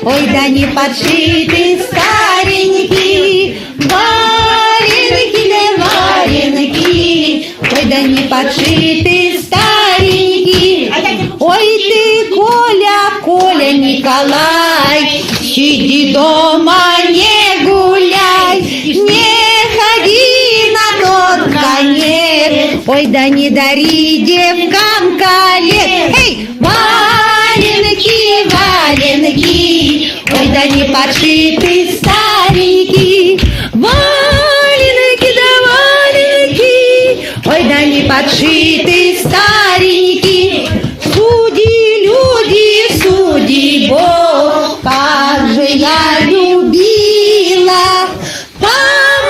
ой, да не подшиты старенькие, валенки да валенки, ой, да не подшиты старенькие. Ой, ты, Коля, Коля, Николай, сиди дома, не гуляй, не ходи на тот конек, ой, да не дари девкам колец. Эй, валенки, валенки, ой, да не подшиты старенькие, валенки да валенки, ой, да не подшиты старенькие. Суди, люди, суди, Бог, как же я любила по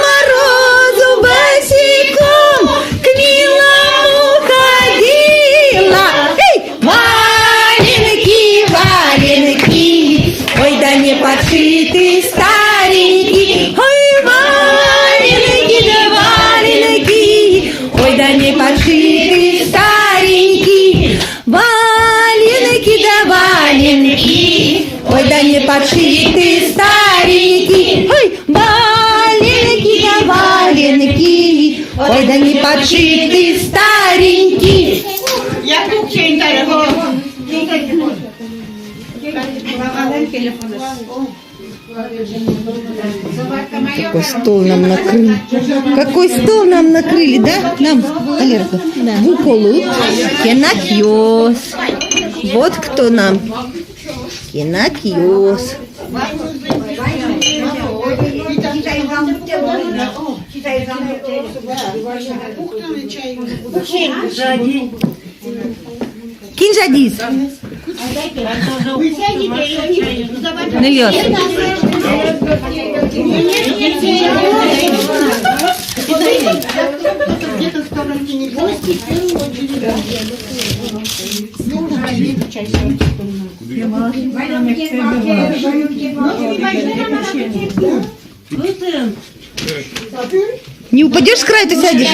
морозу босиком к милому ходила. Эй, валенки, валенки, ой, да не подшиты старенькие, ой, валенки, да валенки, ой, да не подшиты старенькие, валенки, да валенки, ой, да не подшиты старенькие, ой, валенки, да валенки, ой, да не подшиты старенькие. Я кухня. Какой стол нам накрыли. Какой стол нам накрыли, да? Нам, Валерка? Да. Вуколу. Кинокиос. Вот кто нам. Кинокиос. Кинжадис. Нельёс. Не упадешь с края, ты сядешь?